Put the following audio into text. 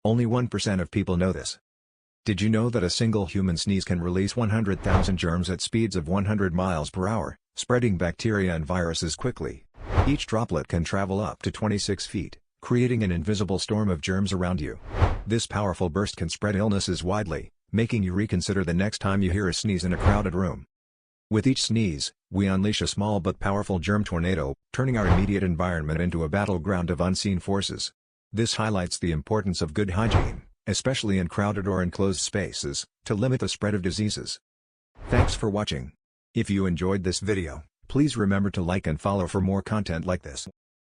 Only 1% of people know this. Did you know that a single human sneeze can release 100,000 germs at speeds of 100 miles per hour, spreading bacteria and viruses quickly? Each droplet can travel up to 26 feet, creating an invisible storm of germs around you. This powerful burst can spread illnesses widely, making you reconsider the next time you hear a sneeze in a crowded room. With each sneeze, we unleash a small but powerful germ tornado, turning our immediate environment into a battleground of unseen forces. This highlights the importance of good hygiene, especially in crowded or enclosed spaces, to limit the spread of diseases. Thanks for watching. If you enjoyed this video, please remember to like and follow for more content like this.